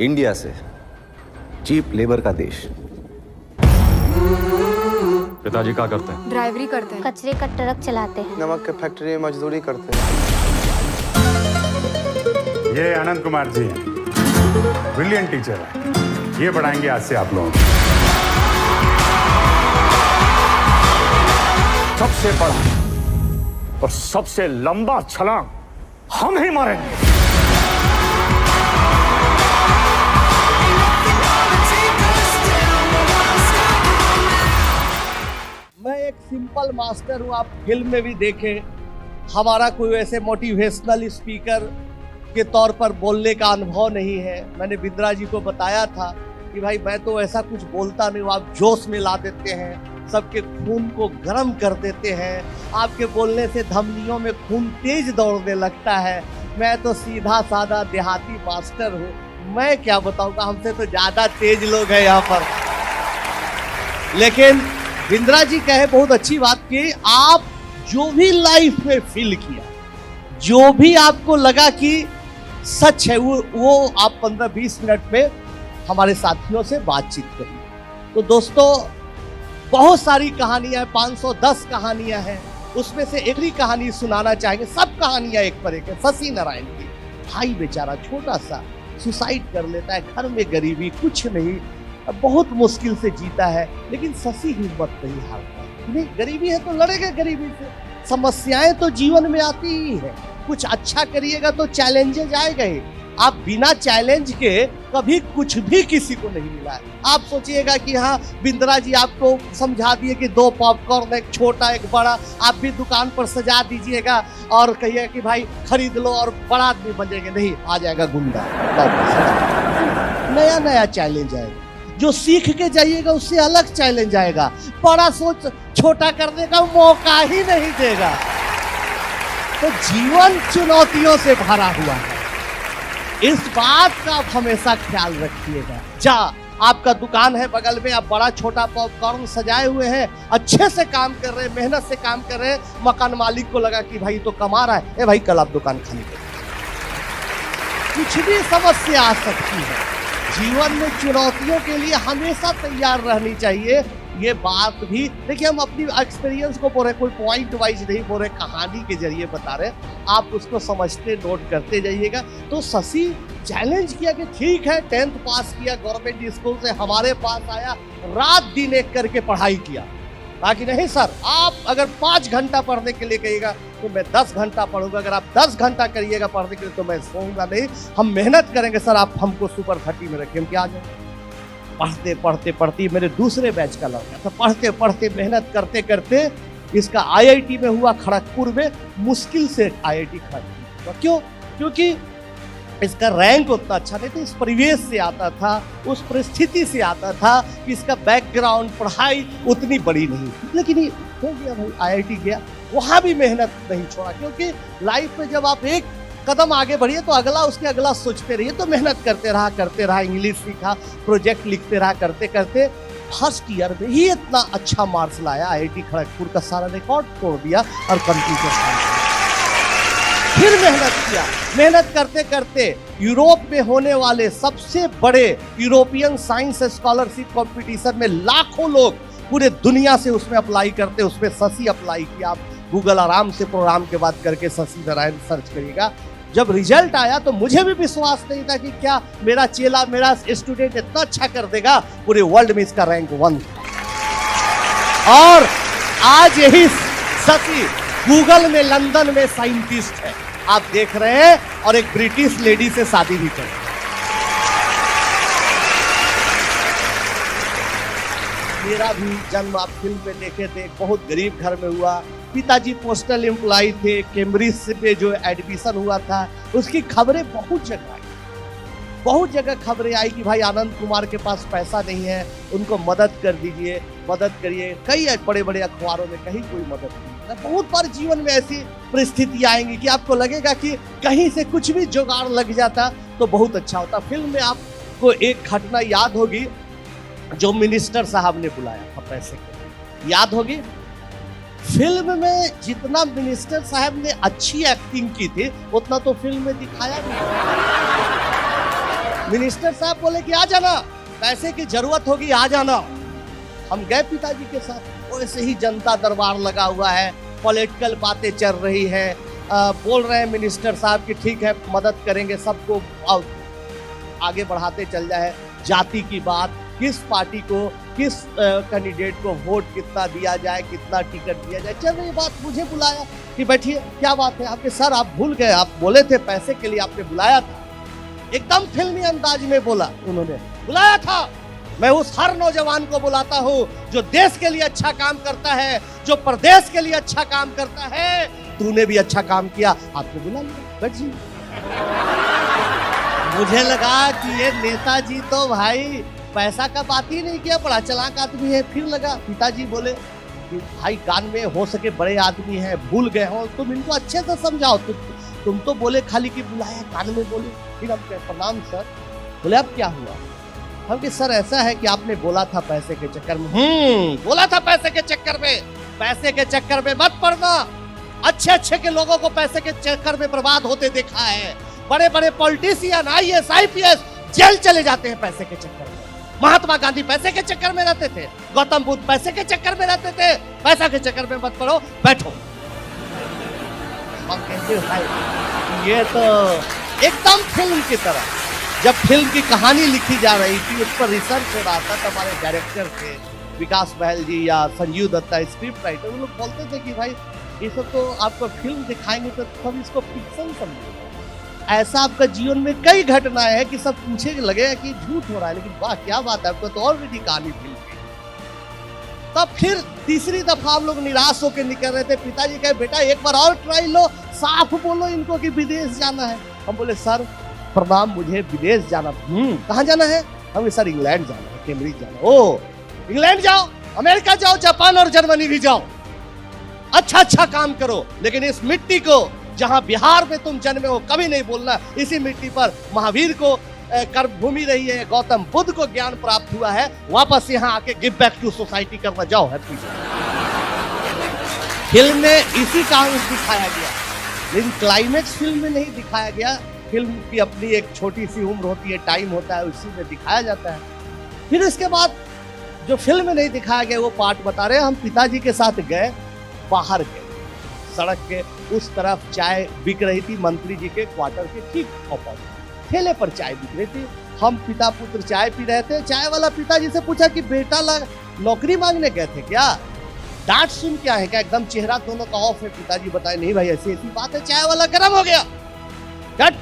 India से cheap labour का देश। पिताजी क्या करते हैं? ड्राइवरी करते हैं। कचरे का ट्रक चलाते हैं। नमक के फैक्ट्री में मजदूरी करते हैं। ये अनंत कुमार जी हैं, ब्रिलियंट टीचर है। ये पढ़ाएंगे आज से आप लोगों को। सबसे बड़ा और सबसे लंबा छलांग हम ही मारेंगे। मैं एक सिंपल मास्टर हूँ, आप फिल्म में भी देखें। हमारा कोई ऐसे मोटिवेशनल स्पीकर के तौर पर बोलने का अनुभव नहीं है। मैंने बिंद्रा जी को बताया था कि भाई मैं तो ऐसा कुछ बोलता नहीं हूँ, आप जोश में ला देते हैं, सबके खून को गर्म कर देते हैं, आपके बोलने से धमनियों में खून तेज दौड़ने लगता है। मैं तो सीधा साधा देहाती मास्टर हूँ, मैं क्या बताऊँगा, हमसे तो ज़्यादा तेज लोग हैं यहाँ पर। लेकिन बिंद्रा जी कहे बहुत अच्छी बात की, आप जो भी लाइफ में फील किया, जो भी आपको लगा कि सच है, वो आप 15-20 मिनट में हमारे साथियों से बातचीत करिए। तो दोस्तों, बहुत सारी कहानियां, 510 कहानियां हैं, उसमें से एक ही कहानी सुनाना चाहेंगे। सब कहानियां एक पर एक है। शशि नारायण की, भाई बेचारा छोटा सा सुसाइड कर लेता है, घर में गरीबी, कुछ नहीं, बहुत मुश्किल से जीता है, लेकिन शशि हिम्मत नहीं हारता। नहीं, गरीबी है तो लड़ेगा गरीबी से। समस्याएं तो जीवन में आती ही है, कुछ अच्छा करिएगा तो चैलेंजेस आएगा ही। आप बिना चैलेंज के कभी कुछ भी किसी को नहीं मिला है। आप सोचिएगा कि हाँ, बिंद्रा जी आपको समझा दिए कि 2 पॉपकॉर्न, एक छोटा एक बड़ा, आप भी दुकान पर सजा दीजिएगा और कहिए कि भाई खरीद लो और बड़ा आदमी बन जाएंगे। नहीं, आ जाएगा गुंडा। नया नया चैलेंज आएगा, जो सीख के जाइएगा उससे अलग चैलेंज आएगा। बड़ा सोच छोटा करने का मौका ही नहीं देगा। तो जीवन चुनौतियों से भरा हुआ है, इस बात का आप हमेशा ख्याल रखिएगा। आपका दुकान है बगल में, आप बड़ा छोटा पॉपकॉर्न सजाए हुए हैं, अच्छे से काम कर रहे हैं, मेहनत से काम कर रहे हैं, मकान मालिक को लगा कि भाई तो कमा रहा है, ए भाई कल आप दुकान खाली कर। कुछ भी समस्या आ सकती है, जीवन में चुनौतियों के लिए हमेशा तैयार रहनी चाहिए। ये बात भी देखिए, हम अपनी एक्सपीरियंस को बोल रहे, कोई पॉइंट वाइज नहीं बोल रहे, कहानी के जरिए बता रहे, आप उसको समझते नोट करते जाइएगा। तो शशि चैलेंज किया कि ठीक है, 10th पास किया गवर्नमेंट स्कूल से, हमारे पास आया, रात दिन एक करके पढ़ाई किया। बाकी नहीं सर, आप अगर 5 घंटा पढ़ने के लिए कहिएगा तो मैं 10 घंटा पढ़ूंगा, अगर आप 10 घंटा करिएगा पढ़ने के लिए तो मैं सोऊंगा नहीं। हम मेहनत करेंगे सर, आप हमको सुपर 30 में रखिए, हम क्या आ जाए। पढ़ते पढ़ते पढ़ते, मेरे दूसरे बैच का लड़का था, पढ़ते पढ़ते मेहनत करते करते इसका IIT में हुआ, खड़गपुर में, मुश्किल से IIT खड़गपुर। क्यों? क्योंकि इसका रैंक उतना अच्छा नहीं था, इस परिवेश से आता था, उस परिस्थिति से आता था कि इसका बैकग्राउंड, पढ़ाई उतनी बड़ी नहीं, लेकिन ये हो गया भाई, IIT गया, वहाँ भी मेहनत नहीं छोड़ा। क्योंकि लाइफ में जब आप एक कदम आगे बढ़िए तो अगला उसके अगला सोचते रहिए। तो मेहनत करते रहा, इंग्लिश सीखा, प्रोजेक्ट लिखते रहा, करते करते फर्स्ट ईयर में ही इतना अच्छा मार्क्स लाया, IIT खड़गपुर का सारा रिकॉर्ड तोड़ दिया और कंप्यूटर साइंस। फिर मेहनत किया, मेहनत करते करते यूरोप में होने वाले सबसे बड़े यूरोपियन साइंस स्कॉलरशिप कंपटीशन में लाखों लोग पूरे दुनिया से उसमें अप्लाई करते, उसमें शशि अप्लाई किया। आप गूगल आराम से प्रोग्राम के बाद करके शशि नारायण सर्च करिएगा। जब रिजल्ट आया तो मुझे भी विश्वास नहीं था कि क्या मेरा चेला, मेरा स्टूडेंट इतना अच्छा कर देगा, पूरे वर्ल्ड में इसका रैंक 1 था। और आज यही शशि गूगल में लंदन में साइंटिस्ट है, आप देख रहे हैं, और एक ब्रिटिश लेडी से शादी भी कर। मेरा भी जन्म आप फिल्म में देखे थे, बहुत गरीब घर में हुआ। पिताजी पोस्टल एम्प्लॉय थे, कैम्ब्रिज में जो एडमिशन हुआ था उसकी खबरें बहुत जगह खबरें आई कि भाई आनंद कुमार के पास पैसा नहीं है, उनको मदद कर दीजिए, मदद करिए। कई बड़े बड़े अखबारों में कहीं कोई मदद नहीं। बहुत बार जीवन में ऐसी परिस्थिति आएंगी कि आपको लगेगा कि कहीं से कुछ भी जुगाड़ लग जाता तो बहुत अच्छा होता। फिल्म में आपको एक घटना याद होगी, जो मिनिस्टर साहब ने बुलाया था पैसे के, याद होगी। फिल्म में जितना मिनिस्टर साहब ने अच्छी एक्टिंग की थी उतना तो फिल्म में दिखाया नहीं। मिनिस्टर साहब बोले कि आ जाना, पैसे की जरूरत होगी आ जाना। हम गए पिताजी के साथ, वैसे ही जनता दरबार लगा हुआ है, पॉलिटिकल बातें चल रही है, बोल रहे हैं मिनिस्टर साहब कि ठीक है मदद करेंगे, सबको आगे बढ़ाते चल जाए। जाति की बात, किस पार्टी को, किस कैंडिडेट को वोट कितना दिया जाए, कितना टिकट दिया जाए, चल रही बात। मुझे बुलाया कि बैठिए, क्या बात है आपके सर, आप भूल गए, आप बोले थे पैसे के लिए आपने बुलाया था। एकदम फिल्मी अंदाज में बोला उन्होंने, बुलाया था। मैं उस हर नौजवान को बुलाता हूँ जो देश के लिए अच्छा काम करता है, जो प्रदेश के लिए अच्छा काम करता है। तूने भी अच्छा काम किया, आपको बुला लिया, बैठ जी। मुझे लगा कि ये नेताजी तो भाई पैसा का बात ही नहीं किया, बड़ा चालाक आदमी है। फिर लगा पिताजी बोले कि भाई कान में हो सके बड़े आदमी हैं, भूल गए हो, तुम इनको अच्छे से समझाओ। तुम तो बोले खाली कि बुलाया, कान में बोले। फिर हम कहे प्रणाम सर। बोले अब क्या हुआ? हम कि सर ऐसा है कि आपने बोला था पैसे के चक्कर में। बोला था पैसे के चक्कर में, पैसे के चक्कर में मत पड़ना। अच्छे अच्छे के लोगों को पैसे के चक्कर में बर्बाद होते देखा है। बड़े बड़े पॉलिटिशियन, IAS IPS जेल चले जाते हैं पैसे के चक्कर में। महात्मा गांधी पैसे के चक्कर में रहते थे, गौतम बुद्ध पैसे के चक्कर में रहते थे। पैसा के चक्कर में मत पड़ो, बैठो। हम कहते भाई ये तो एकदम फिल्म की तरह। जब फिल्म की कहानी लिखी जा रही थी, उस पर रिसर्च हो रहा था, तो हमारे डायरेक्टर थे विकास बहल जी या संजीव दत्ता स्क्रिप्ट राइटर, वो लोग बोलते थे कि भाई ये सब तो आपको फिल्म दिखाएंगे तो सब इसको फिक्शन समझेगा। ऐसा आपका जीवन में कई घटनाएं हैं कि सब पूछे लगेगा कि झूठ हो रहा है, लेकिन वाह क्या बात है, आपको तो ऑलरेडी कहानी फिल्म की। तब फिर तीसरी दफा हम लोग निराश होकर निकल रहे थे। पिताजी कहे बेटा एक बार और ट्राई लो, साफ बोलो इनको कि विदेश जाना है। हम बोले सर प्रणाम, मुझे विदेश जाना। कहाँ जाना है? हम सर इंग्लैंड जाना है, कैम्ब्रिज जाना। ओ इंग्लैंड जाओ, अमेरिका जाओ, जापान और जर्मनी भी जाओ, अच्छा अच्छा काम करो, लेकिन इस मिट्टी को जहां बिहार में तुम जन्मे हो कभी नहीं बोलना। इसी मिट्टी पर महावीर को कर्मभूमि रही है, गौतम बुद्ध को ज्ञान प्राप्त हुआ है, वापस यहाँ आके गिव बैक टू सोसाइटी करना जाओ। हैप्पी फिल्म में इसी कारण दिखाया गया, लेकिन क्लाइमेक्स फिल्म में नहीं दिखाया गया। फिल्म की अपनी एक छोटी सी उम्र होती है, टाइम होता है, उसी में दिखाया जाता है। फिर इसके बाद जो फिल्म में नहीं दिखाया गया वो पार्ट बता रहे हैं। हम पिताजी के साथ गए, बाहर गए, सड़क के उस तरफ चाय बिक रही थी, मंत्री जी के क्वार्टर के ठीक अपोजिट ठेले पर चाय बिक रही थी। हम पिता पुत्र चाय पी रहे थे। चाय वाला पिताजी से पूछा कि बेटा नौकरी मांगने गए थे क्या? डांट सुन क्या है क्या? एकदम चेहरा दोनों का ऑफ है। पिताजी बताए नहीं भाई ऐसी ऐसी बात है। चाय वाला गर्म हो गया, डट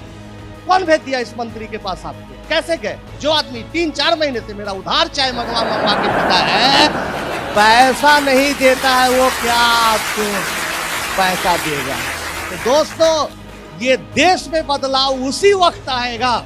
कौन भेज दिया इस मंत्री के पास आपको? कैसे गए? जो आदमी 3-4 महीने से मेरा उधार चाय मंगवा के पीता है, पैसा नहीं देता है, वो क्या आपको पैसा देगा? तो दोस्तों ये देश में बदलाव उसी वक्त आएगा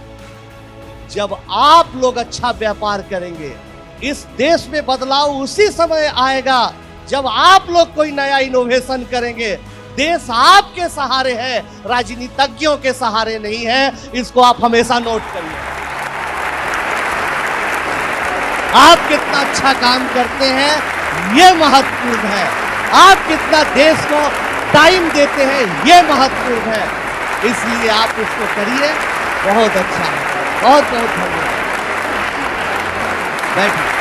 जब आप लोग अच्छा व्यापार करेंगे। इस देश में बदलाव उसी समय आएगा जब आप लोग कोई नया इनोवेशन करेंगे। देश आपके सहारे है, राजनीतिज्ञों के सहारे नहीं है। इसको आप हमेशा नोट करिए। आप कितना अच्छा काम करते हैं ये महत्वपूर्ण है, आप कितना देश को टाइम देते हैं ये महत्वपूर्ण है। इसलिए आप इसको करिए, बहुत अच्छा है। बहुत बहुत धन्यवाद। बैठिए।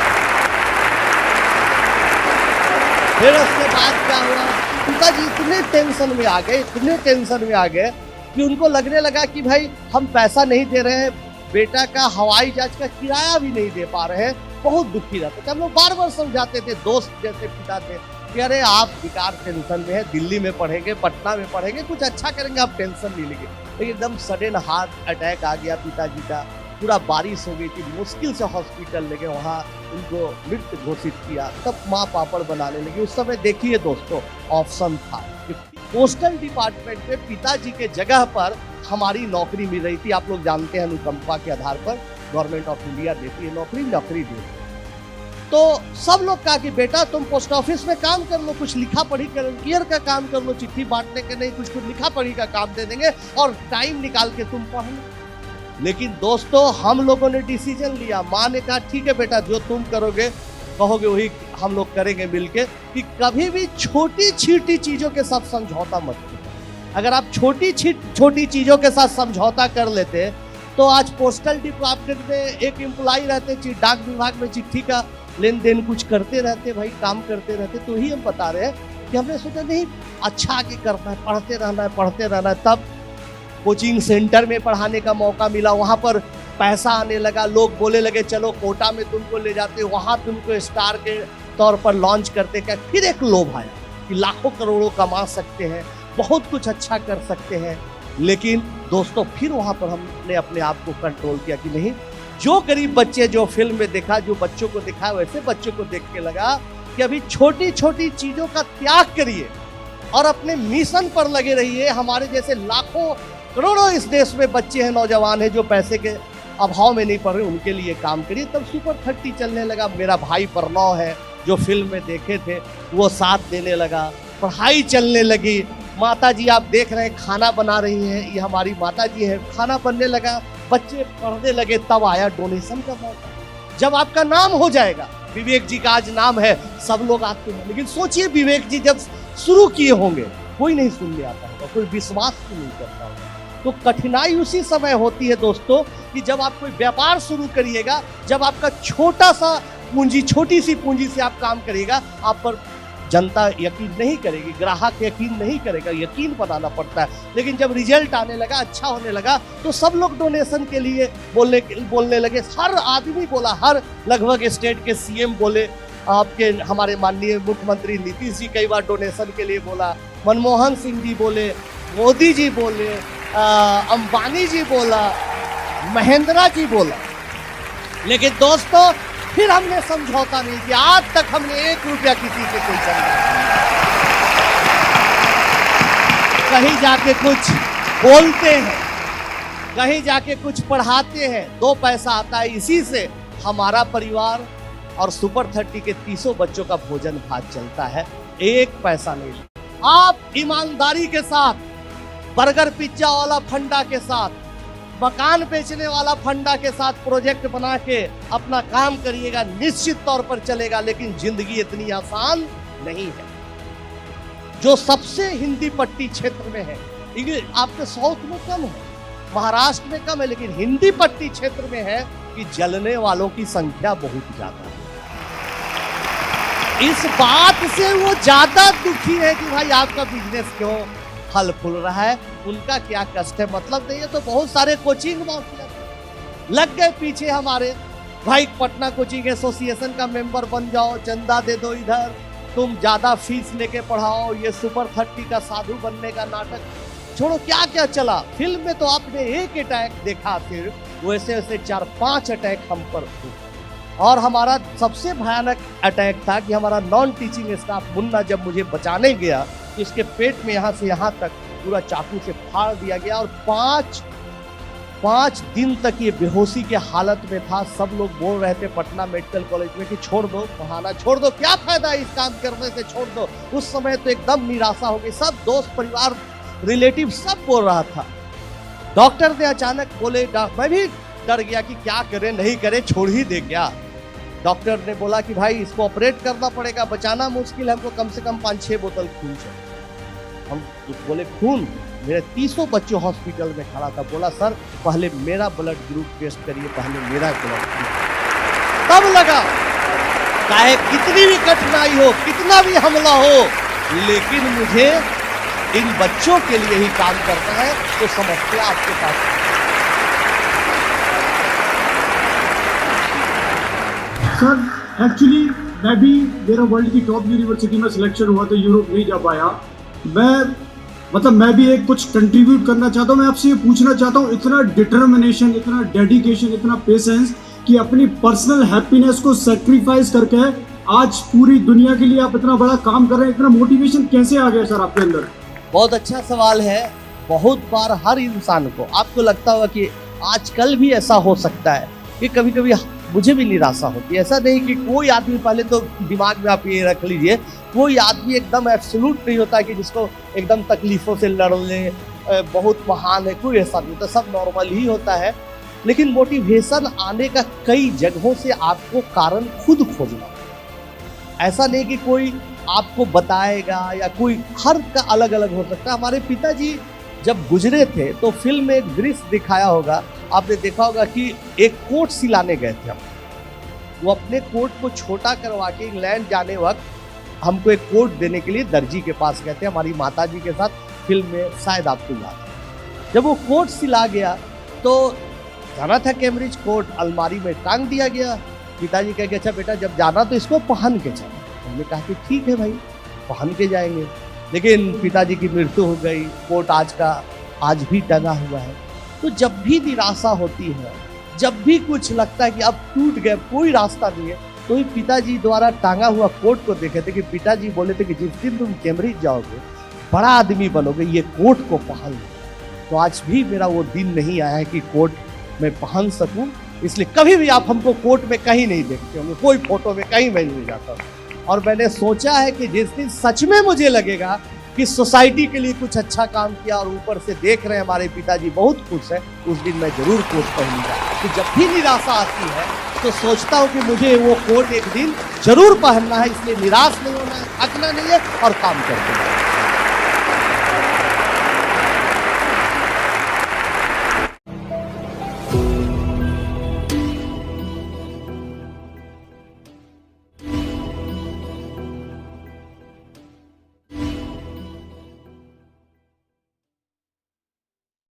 फिर उसके बाद क्या हुआ? पिताजी इतने टेंशन में आ गए, इतने टेंशन में आ गए कि उनको लगने लगा कि भाई हम पैसा नहीं दे रहे हैं, बेटा का हवाई जहाज का किराया भी नहीं दे पा रहे हैं। बहुत दुखी रहते थे। हम लोग बार बार समझाते थे, दोस्त जैसे पिता थे कि अरे आप बेकार टेंशन में है, दिल्ली में पढ़ेंगे, पटना में पढ़ेंगे, कुछ अच्छा करेंगे, आप टेंशन नहीं लेंगे। लेकिन एकदम सडन हार्ट अटैक आ गया पिताजी का। पूरा बारिश हो गई थी, मुश्किल से हॉस्पिटल ले गए, वहाँ उनको मृत घोषित किया। तब माँ पापड़ बनाने लगी। उस समय देखिए दोस्तों ऑप्शन था कि पोस्टल डिपार्टमेंट में पिताजी के जगह पर हमारी नौकरी मिल रही थी। आप लोग जानते हैं अनुकंपा के आधार पर गवर्नमेंट ऑफ इंडिया देती है नौकरी देती है। तो सब लोग कहा कि बेटा तुम पोस्ट ऑफिस में काम कर लो, कुछ लिखा पढ़ी कर का काम कर लो, चिट्ठी बांटने के नहीं कुछ लिखा पढ़ी का काम दे देंगे और टाइम निकाल के तुम पढ़ लो। लेकिन दोस्तों हम लोगों ने डिसीजन लिया। माँ ने कहा ठीक है बेटा, जो तुम करोगे कहोगे वही हम लोग करेंगे मिलके, कि कभी भी छोटी छोटी चीजों के साथ समझौता मत करो। अगर आप छोटी चीजों के साथ समझौता कर लेते तो आज पोस्टल डिपार्टमेंट में एक एम्प्लॉय रहते, डाक विभाग में चिट्ठी का लेन देन कुछ करते रहते, भाई काम करते रहते। तो ही हम बता रहे हैं कि हमने सोचा नहीं अच्छा आगे करना है, पढ़ते रहना है। तब कोचिंग सेंटर में पढ़ाने का मौका मिला, वहाँ पर पैसा आने लगा, लोग बोले लगे चलो कोटा में तुमको ले जाते, वहाँ तुमको स्टार के तौर पर लॉन्च करते। क्या फिर एक लोभ आया कि लाखों करोड़ों कमा सकते हैं, बहुत कुछ अच्छा कर सकते हैं। लेकिन दोस्तों फिर वहाँ पर हमने अपने आप को कंट्रोल किया कि नहीं, जो गरीब बच्चे जो फिल्म में देखा, जो बच्चों को दिखा, वैसे बच्चों को देख के लगा कि अभी छोटी छोटी चीजों का त्याग करिए और अपने मिशन पर लगे रहिए। हमारे जैसे लाखों करोड़ों इस देश में बच्चे हैं, नौजवान हैं जो पैसे के अभाव में नहीं पड़ रहे, उनके लिए काम करिए। तब सुपर 30 चलने लगा। मेरा भाई प्रणव है जो फिल्म में देखे थे, वो साथ देने लगा, पढ़ाई चलने लगी। माता जी आप देख रहे हैं खाना बना रही हैं, ये हमारी माता जी है, खाना बनने लगा, बच्चे पढ़ने लगे। तब आया डोनेशन का मौका। जब आपका नाम हो जाएगा, विवेक जी का आज नाम है, सब लोग आते हैं, लेकिन सोचिए विवेक जी जब शुरू किए होंगे कोई नहीं सुनने आता होगा, कोई विश्वास भी नहीं करता होगा। तो कठिनाई उसी समय होती है दोस्तों कि जब आप कोई व्यापार शुरू करिएगा, जब आपका छोटा सा पूंजी, छोटी सी पूंजी से आप काम करिएगा, आप पर जनता यकीन नहीं करेगी, ग्राहक यकीन नहीं करेगा, यकीन बनाना पड़ता है। लेकिन जब रिजल्ट आने लगा, अच्छा होने लगा, तो सब लोग डोनेशन के लिए बोलने लगे। हर आदमी बोला, हर लगभग स्टेट के सीएम बोले, आपके हमारे माननीय मुख्यमंत्री नीतीश जी कई बार डोनेशन के लिए बोला, मनमोहन सिंह जी बोले, मोदी जी बोले, अंबानी जी बोला, महेंद्रा जी बोला। लेकिन दोस्तों फिर हमने समझौता नहीं किया। आज तक हमने 1 रुपया किसी से कोई कहीं जाके कुछ बोलते हैं, कहीं जाके कुछ पढ़ाते हैं, 2 पैसा आता है, इसी से हमारा परिवार और सुपर 30 के 300 बच्चों का भोजन भात चलता है। 1 पैसा नहीं। आप ईमानदारी के साथ, बर्गर पिज्जा वाला फंडा के साथ, मकान बेचने वाला फंडा के साथ प्रोजेक्ट बना के अपना काम करिएगा, निश्चित तौर पर चलेगा। लेकिन जिंदगी इतनी आसान नहीं है। जो सबसे हिंदी पट्टी क्षेत्र में है, आपके साउथ में कम है, महाराष्ट्र में कम है, लेकिन हिंदी पट्टी क्षेत्र में है कि जलने वालों की संख्या बहुत ज्यादा है। इस बात से वो ज्यादा दुखी है कि भाई आपका बिजनेस क्यों फल फूल रहा है, उनका क्या कष्ट है मतलब नहीं है। तो बहुत सारे कोचिंग माफिया लग गए पीछे हमारे, भाई पटना कोचिंग एसोसिएशन का मेंबर बन जाओ, चंदा दे दो, इधर तुम ज्यादा फीस लेके पढ़ाओ, ये सुपर 30 का साधु बनने का नाटक छोड़ो। क्या क्या चला फिल्म में, तो आपने एक अटैक देखा, फिर वैसे वैसे 4-5 अटैक हम पर हुए। और हमारा सबसे भयानक अटैक था कि हमारा नॉन टीचिंग स्टाफ मुन्ना जब मुझे बचाने गया, इसके पेट में यहाँ से यहाँ तक पूरा चाकू से फाड़ दिया गया और 5 दिन तक ये बेहोशी के हालत में था। सब लोग बोल रहे थे पटना मेडिकल कॉलेज में कि छोड़ दो पढ़ाना, छोड़ दो, क्या फायदा है इस काम करने से, छोड़ दो। उस समय तो एकदम निराशा हो गई, सब दोस्त परिवार रिलेटिव सब बोल रहा था। डॉक्टर ने अचानक बोले, मैं भी डर गया कि क्या करे नहीं करे, छोड़ ही दे क्या। डॉक्टर ने बोला कि भाई इसको ऑपरेट करना पड़ेगा, बचाना मुश्किल है, हमको कम से कम 5-6 बोतल खून चाहिए। हम बोले खून, मेरे 300 बच्चों हॉस्पिटल में खड़ा था, बोला सर पहले मेरा ब्लड ग्रुप टेस्ट करिए, पहले मेरा ब्लड ग्रुप। तब लगा चाहे कितनी भी कठिनाई हो, कितना भी हमला हो, लेकिन मुझे इन बच्चों के लिए ही काम करना है। तो समस्या आपके पास सर, एक्चुअली मैं भी, मेरा वर्ल्ड की टॉप यूनिवर्सिटी में सिलेक्शन हुआ तो यूरोप नहीं जा पाया। मैं भी एक कुछ कंट्रीब्यूट करना चाहता हूँ। मैं आपसे ये पूछना चाहता हूँ, इतना डिटर्मिनेशन, इतना डेडिकेशन, इतना पेशेंस कि अपनी पर्सनल हैप्पीनेस को सेक्रीफाइस करके आज पूरी दुनिया के लिए आप इतना बड़ा काम कर रहे हैं, इतना मोटिवेशन कैसे आ गया सर आपके अंदर? बहुत अच्छा सवाल है। बहुत बार हर इंसान को, आपको लगता होगा कि आजकल भी ऐसा हो सकता है कि कभी कभी मुझे भी निराशा होती है। ऐसा नहीं कि कोई आदमी, पहले तो दिमाग में आप ये रख लीजिए, कोई आदमी एकदम एब्सोल्यूट नहीं होता है कि जिसको एकदम तकलीफों से लड़ ले, बहुत महान है, कोई ऐसा नहीं होता, सब नॉर्मल ही होता है। लेकिन मोटिवेशन आने का कई जगहों से आपको कारण खुद खोजना, ऐसा नहीं कि कोई आपको बताएगा या कोई, हर का अलग अलग हो सकता है। हमारे पिताजी जब गुजरे थे तो फिल्म में एक दृश्य दिखाया होगा, आपने देखा होगा कि एक कोट सिलाने गए थे हम, वो अपने कोट को छोटा करवा के इंग्लैंड जाने वक्त हमको एक कोट देने के लिए दर्जी के पास गए थे, हमारी माता जी के साथ, फिल्म में शायद आपको याद है। जब वो कोट सिला गया तो जाना था कैम्ब्रिज, कोट अलमारी में टांग दिया गया। पिताजी कह के अच्छा बेटा जब जाना तो इसको पहन के चलो। हमने कहा कि ठीक है भाई पहन के जाएंगे, लेकिन पिताजी की मृत्यु हो गई, कोट आज भी टंगा हुआ है। तो जब भी निराशा होती है, जब भी कुछ लगता है कि अब टूट गए, कोई रास्ता नहीं है, तो ही पिताजी द्वारा टांगा हुआ कोट को देखे थे कि पिताजी बोले थे कि जिस दिन तुम कैम्ब्रिज जाओगे बड़ा आदमी बनोगे, ये कोट को पहन लो। तो आज भी मेरा वो दिन नहीं आया है कि कोट मैं पहन सकूं, इसलिए कभी भी आप हमको कोट में कहीं नहीं देखते होंगे, कोई फोटो में कहीं मैं नहीं जाता। और मैंने सोचा है कि जिस दिन सच में मुझे लगेगा कि सोसाइटी के लिए कुछ अच्छा काम किया और ऊपर से देख रहे हैं हमारे पिताजी बहुत खुश है, उस दिन मैं जरूर कोट पहनूंगा। तो जब भी निराशा आती है तो सोचता हूँ कि मुझे वो कोट एक दिन जरूर पहनना है, इसलिए निराश नहीं होना है, थकना नहीं है और काम करना है।